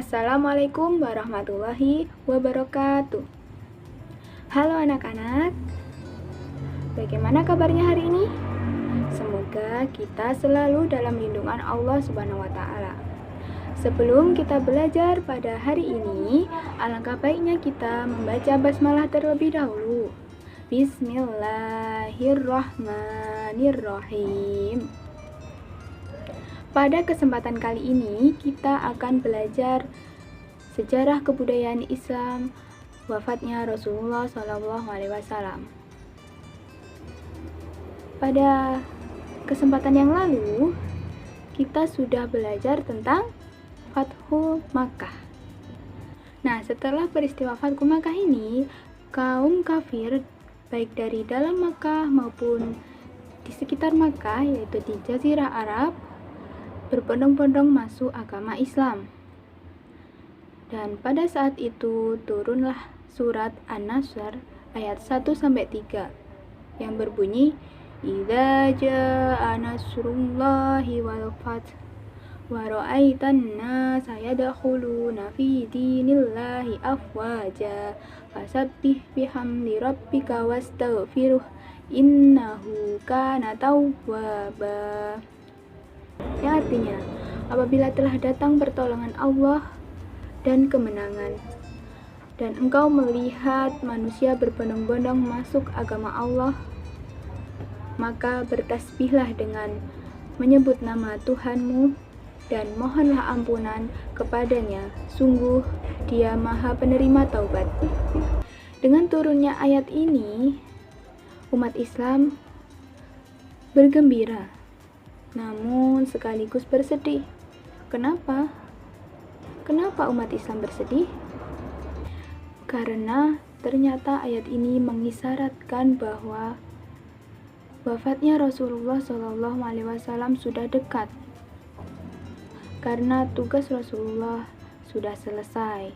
Assalamualaikum warahmatullahi wabarakatuh. Halo anak-anak, bagaimana kabarnya hari ini? Semoga kita selalu dalam lindungan Allah Subhanahu wa Ta'ala. Sebelum kita belajar pada hari ini, alangkah baiknya kita membaca basmalah terlebih dahulu. Bismillahirrahmanirrahim. Pada kesempatan kali ini, kita akan belajar sejarah kebudayaan Islam wafatnya Rasulullah SAW. Pada kesempatan yang lalu, kita sudah belajar tentang Fathu Makkah. Nah, setelah peristiwa Fathu Makkah ini, kaum kafir baik dari dalam Makkah maupun di sekitar Makkah, yaitu di Jazirah Arab, berbondong-bondong masuk agama Islam. Dan pada saat itu turunlah surat An-Nasr ayat 1-3 yang berbunyi, "Idza jaa nasrullahi wal fath wa ra'aitan nasa yadkhuluna fi dinillahi afwaja fasabbih bihamdi rabbika wastaghfiruh innahu kana tawwaba." Yang artinya, apabila telah datang pertolongan Allah dan kemenangan, dan engkau melihat manusia berbondong-bondong masuk agama Allah, maka bertasbihlah dengan menyebut nama Tuhanmu dan mohonlah ampunan kepadanya. Sungguh Dia Maha Penerima Taubat. Dengan turunnya ayat ini, umat Islam bergembira, namun sekaligus bersedih. Kenapa? Kenapa umat Islam bersedih? Karena ternyata ayat ini mengisyaratkan bahwa wafatnya Rasulullah SAW sudah dekat. Karena tugas Rasulullah sudah selesai.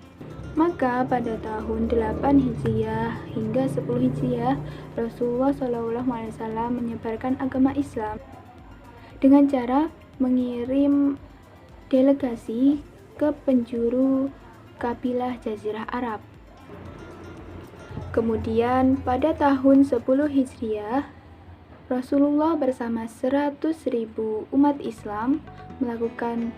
Maka pada tahun 8 Hijriah hingga 10 Hijriah, Rasulullah SAW menyebarkan agama Islam dengan cara mengirim delegasi ke penjuru kabilah Jazirah Arab. Kemudian pada tahun 10 Hijriah, Rasulullah bersama 100.000 umat Islam melakukan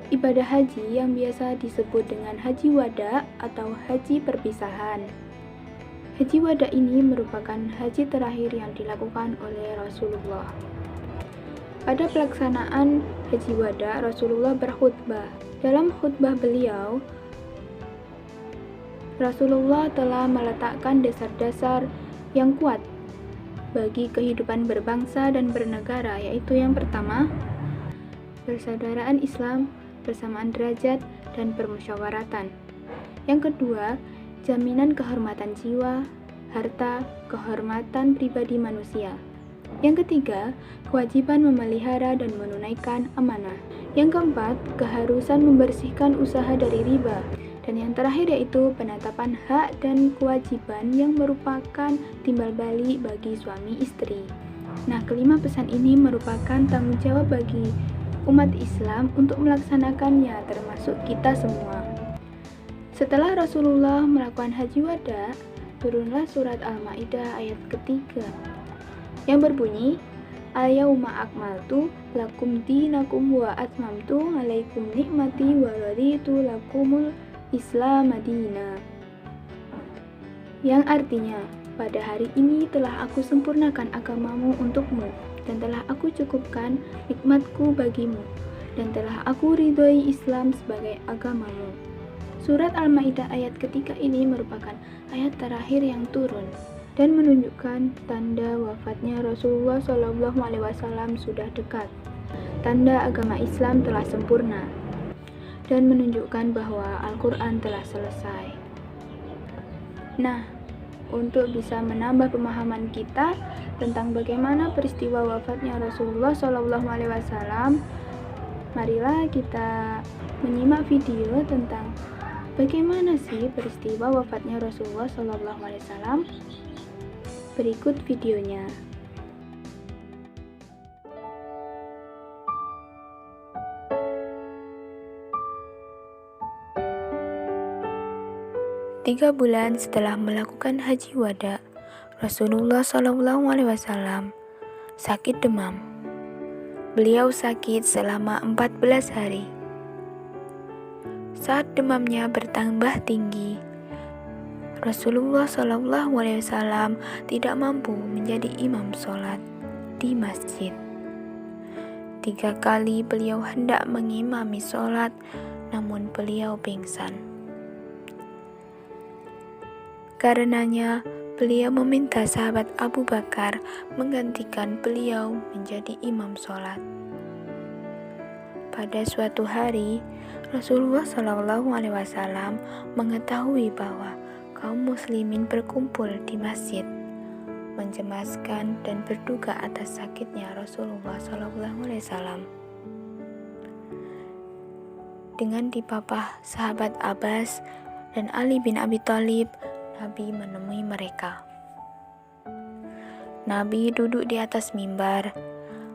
ibadah haji yang biasa disebut dengan Haji Wada atau Haji Perpisahan. Haji Wada ini merupakan haji terakhir yang dilakukan oleh Rasulullah. Pada pelaksanaan Haji Wada, Rasulullah berkhutbah. Dalam khutbah beliau, Rasulullah telah meletakkan dasar-dasar yang kuat bagi kehidupan berbangsa dan bernegara, yaitu yang pertama, persaudaraan Islam, persamaan derajat, dan permusyawaratan. Yang kedua, jaminan kehormatan jiwa, harta, kehormatan pribadi manusia. Yang ketiga, kewajiban memelihara dan menunaikan amanah. Yang keempat, keharusan membersihkan usaha dari riba. Dan yang terakhir yaitu penetapan hak dan kewajiban yang merupakan timbal balik bagi suami istri. Nah, kelima pesan ini merupakan tanggung jawab bagi umat Islam untuk melaksanakannya, termasuk kita semua. Setelah Rasulullah melakukan Haji Wada, turunlah surat Al-Maidah ayat ketiga yang berbunyi, "Al-yauma akmaltu lakum dinakum wa atmamtu alaikum nikmati wa raditu lakumul Islam madina." Yang artinya, pada hari ini telah aku sempurnakan agamamu untukmu, dan telah aku cukupkan nikmatku bagimu, dan telah aku ridhoi Islam sebagai agamamu. Surat Al-Maidah ayat ketiga ini merupakan ayat terakhir yang turun dan menunjukkan tanda wafatnya Rasulullah SAW sudah dekat. Tanda agama Islam telah sempurna dan menunjukkan bahwa Al-Quran telah selesai. Nah, untuk bisa menambah pemahaman kita tentang bagaimana peristiwa wafatnya Rasulullah SAW, marilah kita menyimak video tentang bagaimana sih peristiwa wafatnya Rasulullah SAW. Berikut videonya. 3 bulan setelah melakukan haji wada, Rasulullah SAW sakit demam. Beliau sakit selama 14 hari. Saat demamnya bertambah tinggi, Rasulullah SAW tidak mampu menjadi imam sholat di masjid. 3 kali beliau hendak mengimami sholat, namun beliau pingsan. Karenanya, beliau meminta sahabat Abu Bakar menggantikan beliau menjadi imam sholat. Pada suatu hari, Rasulullah SAW mengetahui bahwa kaum muslimin berkumpul di masjid, mencemaskan dan berduka atas sakitnya Rasulullah SAW. Dengan dipapah sahabat Abbas dan Ali bin Abi Thalib, Nabi menemui mereka. Nabi duduk di atas mimbar,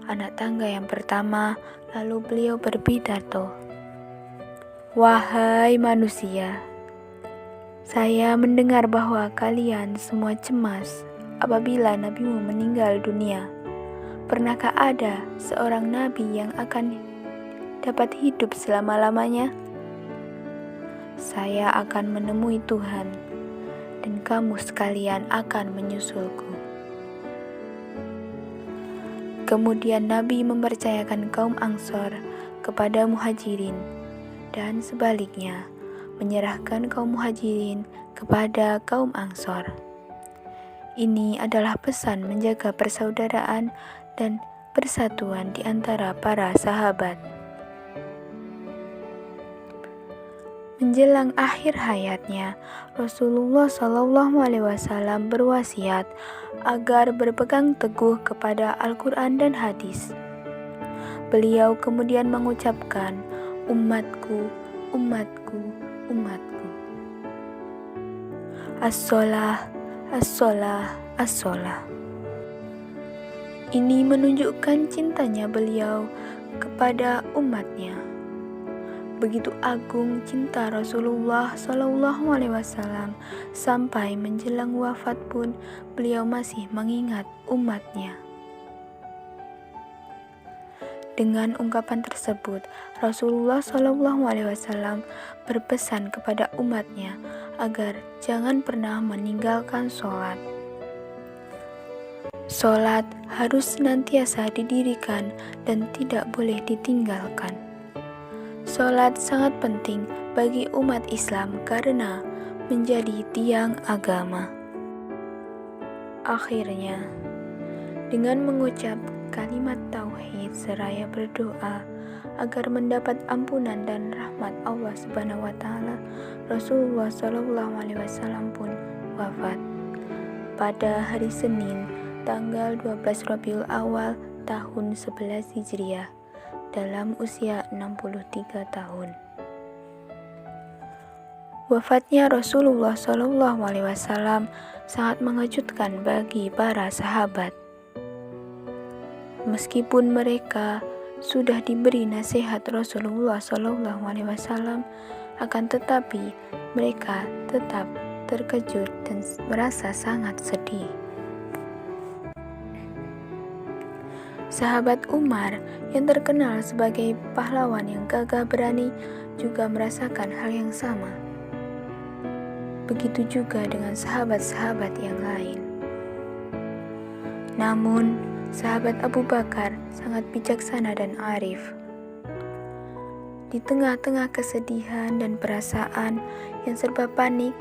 anak tangga yang pertama, lalu beliau berpidato. Wahai manusia, saya mendengar bahwa kalian semua cemas apabila nabimu meninggal dunia. Pernahkah ada seorang nabi yang akan dapat hidup selama-lamanya? Saya akan menemui Tuhan, dan kamu sekalian akan menyusulku. Kemudian Nabi mempercayakan kaum Ansor kepada Muhajirin, dan sebaliknya menyerahkan kaum Muhajirin kepada kaum Ansor. Ini adalah pesan menjaga persaudaraan dan persatuan di antara para sahabat. Menjelang akhir hayatnya, Rasulullah SAW berwasiat agar berpegang teguh kepada Al-Quran dan hadis. Beliau kemudian mengucapkan, umatku, umatku, umatku. As-sholah, as-sholah, as-sholah. Ini menunjukkan cintanya beliau kepada umatnya. Begitu agung cinta Rasulullah SAW sampai menjelang wafat pun beliau masih mengingat umatnya. Dengan ungkapan tersebut, Rasulullah SAW berpesan kepada umatnya agar jangan pernah meninggalkan sholat. Sholat harus senantiasa didirikan dan tidak boleh ditinggalkan. Sholat sangat penting bagi umat Islam karena menjadi tiang agama. Akhirnya, dengan mengucap kalimat tauhid seraya berdoa agar mendapat ampunan dan rahmat Allah Subhanahu wa taala, Rasulullah SAW pun wafat pada hari Senin tanggal 12 Rabiul Awal tahun 11 Hijriah dalam usia 63 tahun. Wafatnya Rasulullah SAW sangat mengejutkan bagi para sahabat. Meskipun mereka sudah diberi nasihat Rasulullah SAW, akan tetapi mereka tetap terkejut dan merasa sangat sedih. Sahabat Umar yang terkenal sebagai pahlawan yang gagah berani juga merasakan hal yang sama. Begitu juga dengan sahabat-sahabat yang lain. Namun, sahabat Abu Bakar sangat bijaksana dan arif. Di tengah-tengah kesedihan dan perasaan yang serba panik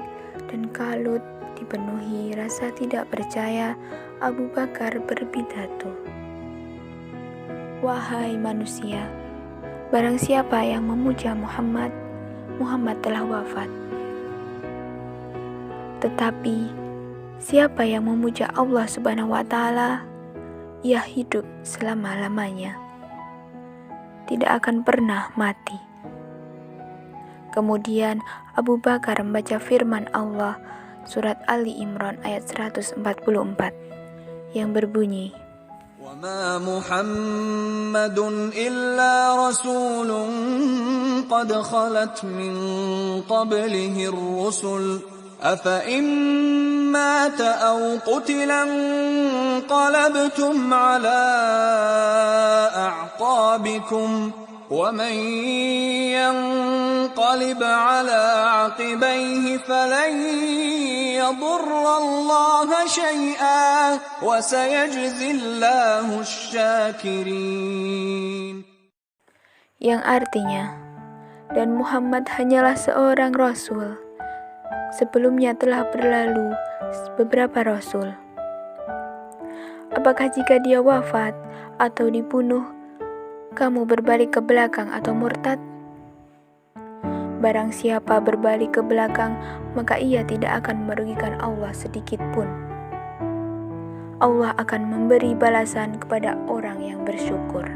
dan kalut dipenuhi rasa tidak percaya, Abu Bakar berpidato. Wahai manusia, barang siapa yang memuja Muhammad, Muhammad telah wafat. Tetapi siapa yang memuja Allah Subhanahu wa taala, ia hidup selama-lamanya, tidak akan pernah mati. Kemudian Abu Bakar membaca firman Allah surat Ali Imran ayat 144 yang berbunyi, وَمَا مُحَمَّدٌ إِلَّا رَسُولٌ قَدْ خَلَتْ مِنْ قَبْلِهِ الرُّسُلُ أفإن مات أو قتل انقلبتم على أعقابكم ومن ينقلب على عقبيه فلن يضر الله شيئا وسيجزي الله الشاكرين. Yang artinya, dan Muhammad hanyalah seorang rasul. Sebelumnya telah berlalu beberapa rasul. Apakah jika dia wafat atau dibunuh, kamu berbalik ke belakang atau murtad? Barang siapa berbalik ke belakang, maka ia tidak akan merugikan Allah sedikit pun. Allah akan memberi balasan kepada orang yang bersyukur.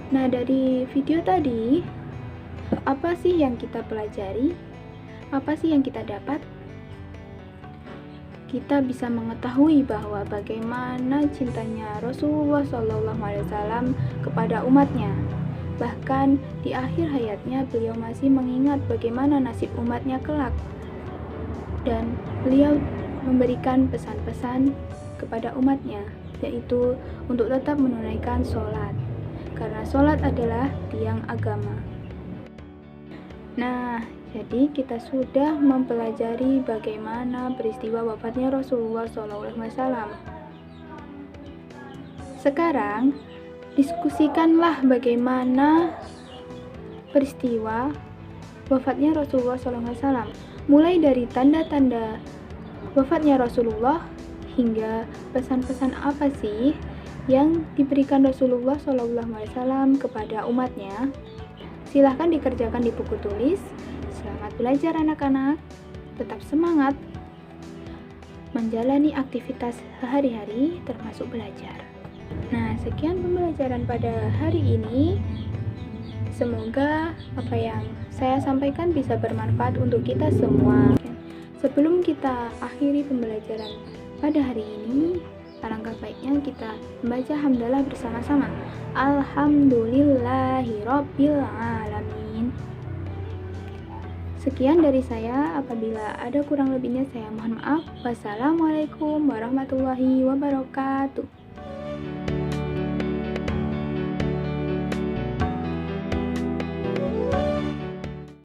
Nah, dari video tadi, apa sih yang kita pelajari? Apa sih yang kita dapat? Kita bisa mengetahui bahwa bagaimana cintanya Rasulullah SAW kepada umatnya. Bahkan di akhir hayatnya beliau masih mengingat bagaimana nasib umatnya kelak. Dan beliau memberikan pesan-pesan kepada umatnya, yaitu untuk tetap menunaikan sholat. Karena sholat adalah tiang agama. Nah, jadi kita sudah mempelajari bagaimana peristiwa wafatnya Rasulullah SAW. Sekarang, diskusikanlah bagaimana peristiwa wafatnya Rasulullah SAW. Mulai dari tanda-tanda wafatnya Rasulullah hingga pesan-pesan apa sih yang diberikan Rasulullah SAW kepada umatnya. Silahkan dikerjakan di buku tulis. Selamat belajar anak-anak. Tetap semangat menjalani aktivitas sehari-hari termasuk belajar. Nah, sekian pembelajaran pada hari ini. Semoga apa yang saya sampaikan bisa bermanfaat untuk kita semua. Sebelum kita akhiri pembelajaran pada hari ini, alangkah baiknya kita membaca hamdalah bersama-sama. Alhamdulillahirabbil alamin. Sekian dari saya. Apabila ada kurang lebihnya saya mohon maaf. Wassalamualaikum warahmatullahi wabarakatuh.